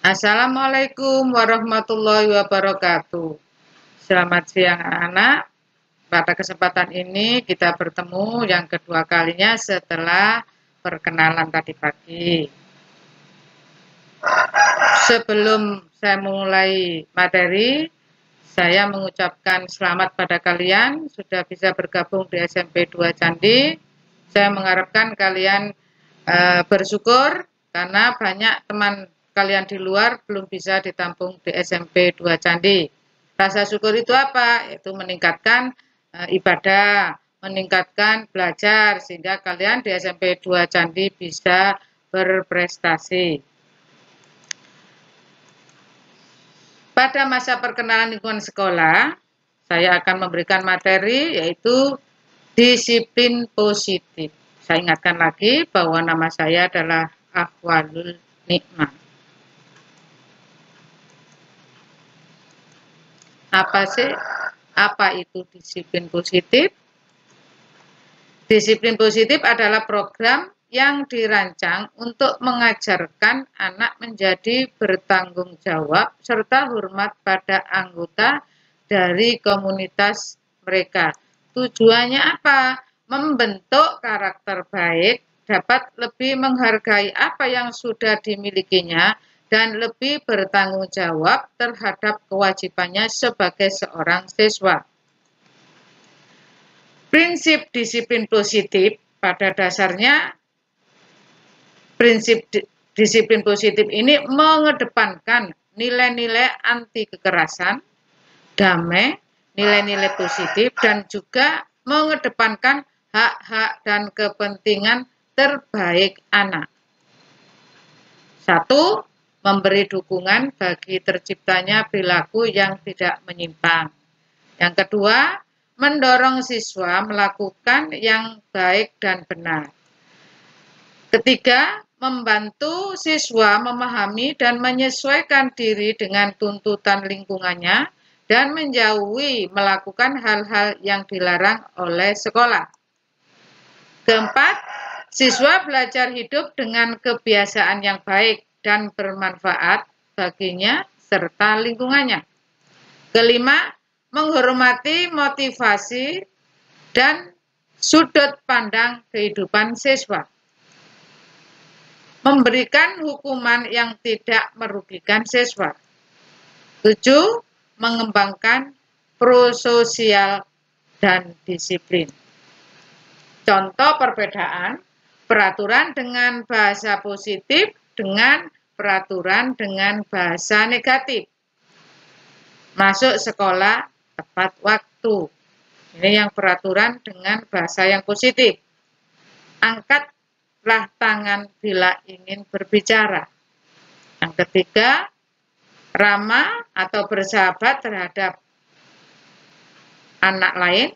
Assalamualaikum warahmatullahi wabarakatuh. Selamat siang anak-anak. Pada kesempatan ini kita bertemu yang kedua kalinya setelah perkenalan tadi pagi. Sebelum saya mulai materi, saya mengucapkan selamat pada kalian sudah bisa bergabung di SMP 2 Candi. Saya mengharapkan kalian bersyukur karena banyak teman kalian di luar belum bisa ditampung di SMP 2 Candi. Rasa syukur itu apa? Yaitu meningkatkan ibadah, meningkatkan belajar sehingga kalian di SMP 2 Candi bisa berprestasi. Pada masa perkenalan lingkungan sekolah, saya akan memberikan materi yaitu disiplin positif. Saya ingatkan lagi bahwa nama saya adalah Ahwalul Nikmah. Apa itu disiplin positif? Disiplin positif adalah program yang dirancang untuk mengajarkan anak menjadi bertanggung jawab serta hormat pada anggota dari komunitas mereka. Tujuannya apa? Membentuk karakter baik, dapat lebih menghargai apa yang sudah dimilikinya, dan lebih bertanggung jawab terhadap kewajibannya sebagai seorang siswa. Prinsip disiplin positif pada dasarnya, prinsip disiplin positif ini mengedepankan nilai-nilai anti kekerasan, damai, nilai-nilai positif, dan juga mengedepankan hak-hak dan kepentingan terbaik anak. 1. Memberi dukungan bagi terciptanya perilaku yang tidak menyimpang. Yang kedua, mendorong siswa melakukan yang baik dan benar. Ketiga, membantu siswa memahami dan menyesuaikan diri dengan tuntutan lingkungannya dan menjauhi melakukan hal-hal yang dilarang oleh sekolah. Keempat, siswa belajar hidup dengan kebiasaan yang baik dan bermanfaat baginya serta lingkungannya. Kelima, menghormati motivasi dan sudut pandang kehidupan siswa. Memberikan hukuman yang tidak merugikan siswa. 7. Mengembangkan prososial dan disiplin. Contoh perbedaan peraturan dengan bahasa positif dengan peraturan dengan bahasa negatif. Masuk sekolah tepat waktu. Ini yang peraturan dengan bahasa yang positif. Angkatlah tangan bila ingin berbicara. Yang ketiga, ramah atau bersahabat terhadap anak lain,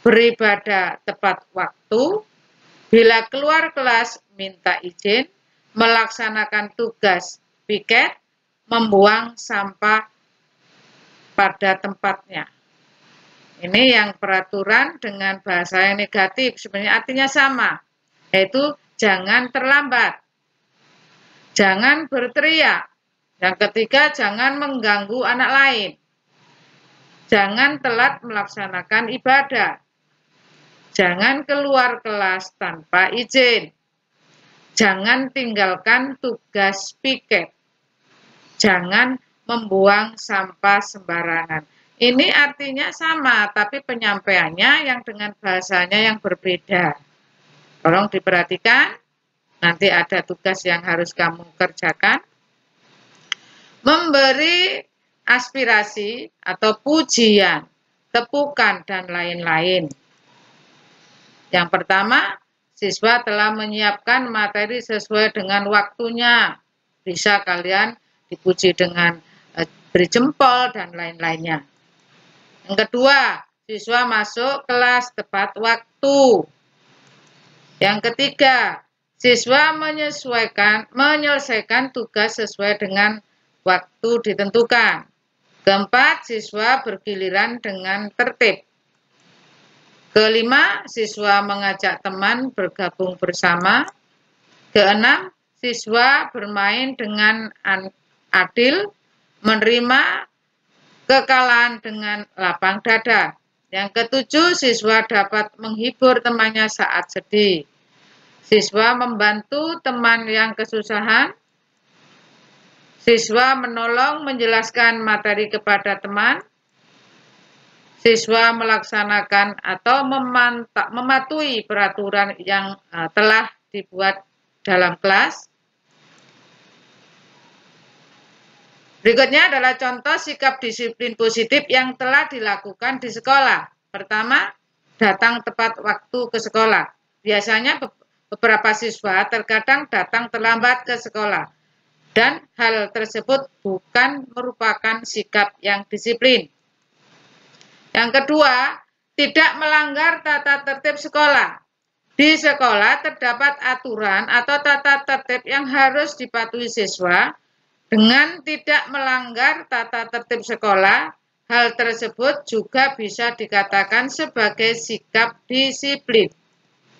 beribadah tepat waktu, bila keluar kelas minta izin, melaksanakan tugas piket, membuang sampah pada tempatnya. Ini yang peraturan dengan bahasa yang negatif, sebenarnya artinya sama, yaitu jangan terlambat, jangan berteriak. Yang ketiga, jangan mengganggu anak lain, jangan telat melaksanakan ibadah, jangan keluar kelas tanpa izin, jangan tinggalkan tugas piket, jangan membuang sampah sembarangan. Ini artinya sama, tapi penyampaiannya yang dengan bahasanya yang berbeda. Tolong diperhatikan, nanti ada tugas yang harus kamu kerjakan. Memberi aspirasi atau pujian, tepukan, dan lain-lain. Yang pertama, siswa telah menyiapkan materi sesuai dengan waktunya. Bisa kalian dipuji dengan beri jempol dan lain-lainnya. Yang kedua, siswa masuk kelas tepat waktu. Yang ketiga, siswa menyelesaikan tugas sesuai dengan waktu ditentukan. Keempat, siswa bergiliran dengan tertib. Kelima, siswa mengajak teman bergabung bersama. Keenam, siswa bermain dengan adil, menerima kekalahan dengan lapang dada. Yang ketujuh, siswa dapat menghibur temannya saat sedih. Siswa membantu teman yang kesusahan. Siswa menolong menjelaskan materi kepada teman. Siswa melaksanakan atau mematuhi peraturan yang telah dibuat dalam kelas. Berikutnya adalah contoh sikap disiplin positif yang telah dilakukan di sekolah. Pertama, datang tepat waktu ke sekolah. Biasanya beberapa siswa terkadang datang terlambat ke sekolah. Dan hal tersebut bukan merupakan sikap yang disiplin. Yang kedua, tidak melanggar tata tertib sekolah. Di sekolah terdapat aturan atau tata tertib yang harus dipatuhi siswa. Dengan tidak melanggar tata tertib sekolah, hal tersebut juga bisa dikatakan sebagai sikap disiplin.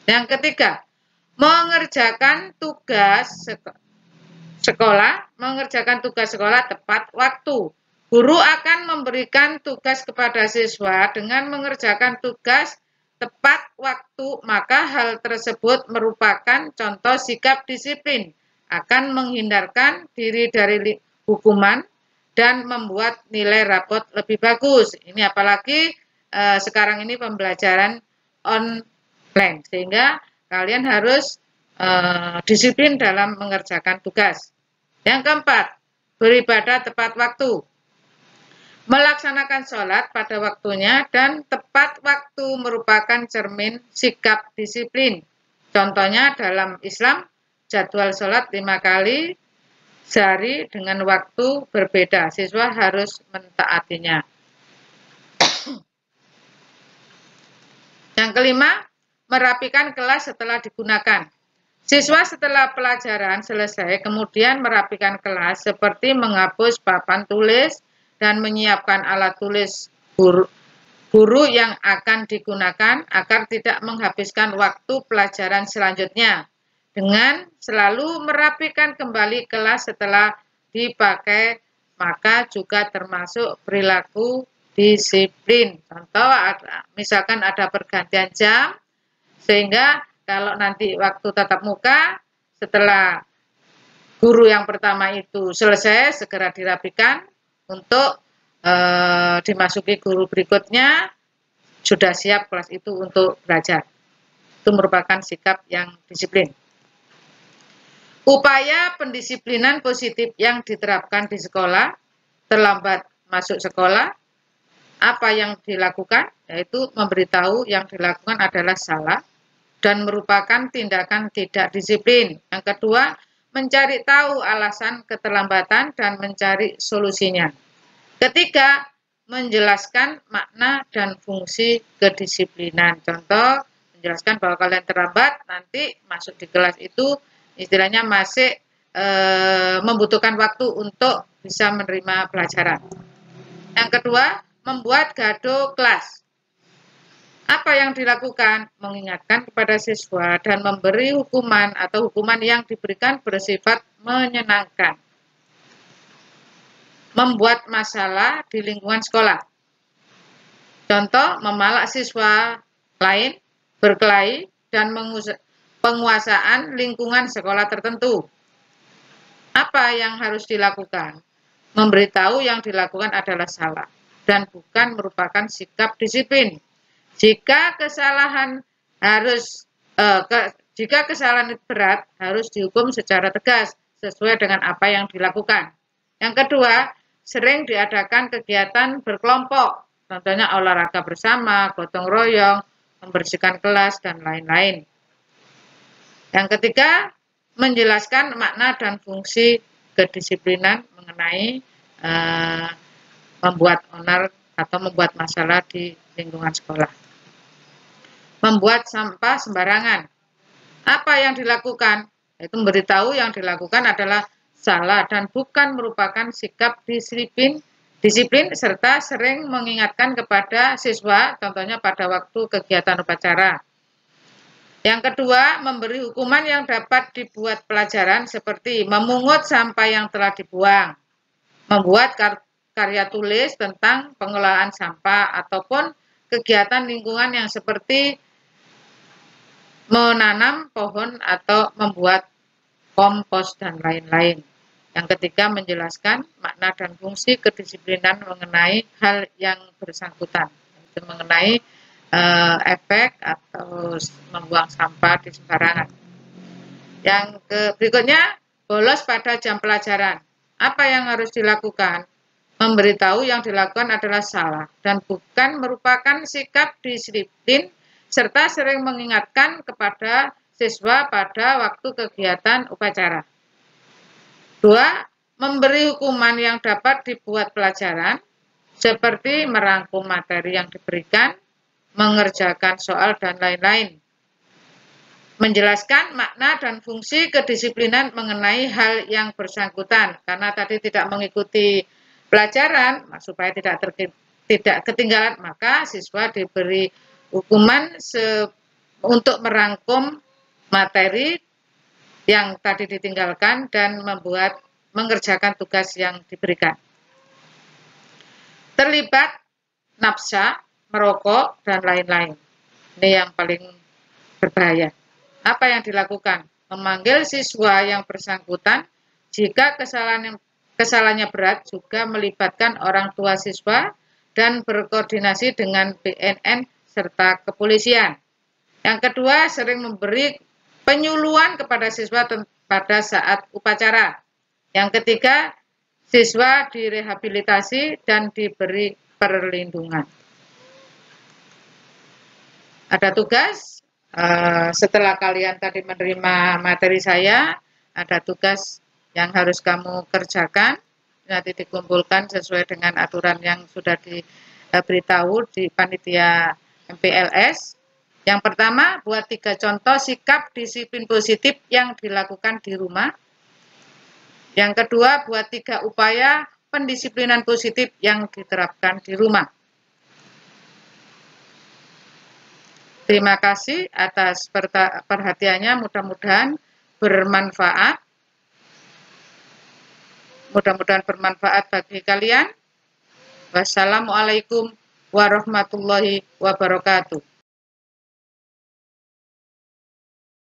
Yang ketiga, mengerjakan tugas sekolah tepat waktu. Guru akan memberikan tugas kepada siswa dengan mengerjakan tugas tepat waktu, maka hal tersebut merupakan contoh sikap disiplin, akan menghindarkan diri dari hukuman dan membuat nilai rapot lebih bagus. Ini apalagi sekarang ini pembelajaran online, sehingga kalian harus disiplin dalam mengerjakan tugas. Yang keempat, beribadah tepat waktu. Melaksanakan sholat pada waktunya dan tepat waktu merupakan cermin sikap disiplin. Contohnya dalam Islam, jadwal sholat 5 kali sehari dengan waktu berbeda. Siswa harus mentaatinya. Yang kelima, merapikan kelas setelah digunakan. Siswa setelah pelajaran selesai kemudian merapikan kelas seperti menghapus papan tulis dan menyiapkan alat tulis guru yang akan digunakan agar tidak menghabiskan waktu pelajaran selanjutnya. Dengan selalu merapikan kembali kelas setelah dipakai, maka juga termasuk perilaku disiplin. Contoh, misalkan ada pergantian jam, sehingga kalau nanti waktu tatap muka, setelah guru yang pertama itu selesai, segera dirapikan untuk dimasuki guru berikutnya, sudah siap kelas itu untuk belajar. Itu merupakan sikap yang disiplin. Upaya pendisiplinan positif yang diterapkan di sekolah, terlambat masuk sekolah, apa yang dilakukan? Yaitu memberitahu yang dilakukan adalah salah dan merupakan tindakan tidak disiplin. Yang kedua, mencari tahu alasan keterlambatan dan mencari solusinya. Ketiga, menjelaskan makna dan fungsi kedisiplinan. Contoh, menjelaskan bahwa kalian terlambat, nanti masuk di kelas itu istilahnya masih membutuhkan waktu untuk bisa menerima pelajaran. Yang kedua, membuat gaduh kelas. Apa yang dilakukan? Mengingatkan kepada siswa dan memberi hukuman atau hukuman yang diberikan bersifat menyenangkan. Membuat masalah di lingkungan sekolah. Contoh, memalak siswa lain, berkelahi, dan penguasaan lingkungan sekolah tertentu. Apa yang harus dilakukan? Memberitahu yang dilakukan adalah salah dan bukan merupakan sikap disiplin. Jika kesalahan itu berat, harus dihukum secara tegas sesuai dengan apa yang dilakukan. Yang kedua, sering diadakan kegiatan berkelompok, contohnya olahraga bersama, gotong royong, membersihkan kelas, dan lain-lain. Yang ketiga, menjelaskan makna dan fungsi kedisiplinan mengenai membuat onar atau membuat masalah di lingkungan sekolah. Membuat sampah sembarangan. Apa yang dilakukan? Itu memberitahu yang dilakukan adalah salah dan bukan merupakan sikap disiplin serta sering mengingatkan kepada siswa, contohnya pada waktu kegiatan upacara. Yang kedua, memberi hukuman yang dapat dibuat pelajaran seperti memungut sampah yang telah dibuang. membuat karya tulis tentang pengelolaan sampah ataupun kegiatan lingkungan yang seperti menanam pohon atau membuat kompos dan lain-lain. Yang ketiga, menjelaskan makna dan fungsi kedisiplinan mengenai hal yang bersangkutan, itu mengenai efek atau membuang sampah di sembarangan. Yang berikutnya, bolos pada jam pelajaran. Apa yang harus dilakukan? Memberitahu yang dilakukan adalah salah dan bukan merupakan sikap disiplin, serta sering mengingatkan kepada siswa pada waktu kegiatan upacara. 2. Memberi hukuman yang dapat dibuat pelajaran, seperti merangkum materi yang diberikan, mengerjakan soal, dan lain-lain. Menjelaskan makna dan fungsi kedisiplinan mengenai hal yang bersangkutan, karena tadi tidak mengikuti pelajaran, supaya tidak ketinggalan, maka siswa diberi hukuman untuk merangkum materi yang tadi ditinggalkan dan mengerjakan tugas yang diberikan. Terlibat nafsa, merokok, dan lain-lain. Ini yang paling berbahaya. Apa yang dilakukan? Memanggil siswa yang bersangkutan. Jika kesalahannya berat, juga melibatkan orang tua siswa dan berkoordinasi dengan BNN serta kepolisian. Yang kedua, sering memberi penyuluhan kepada siswa pada saat upacara. Yang ketiga, siswa direhabilitasi dan diberi perlindungan. Ada tugas, setelah kalian tadi menerima materi saya, ada tugas yang harus kamu kerjakan, nanti dikumpulkan sesuai dengan aturan yang sudah diberitahu di panitia MPLS. Yang pertama, buat 3 contoh sikap disiplin positif yang dilakukan di rumah. Yang kedua, buat 3 upaya pendisiplinan positif yang diterapkan di rumah. Terima kasih atas perhatiannya, mudah-mudahan bermanfaat. Mudah-mudahan bermanfaat bagi kalian. Wassalamualaikum warahmatullahi wabarakatuh.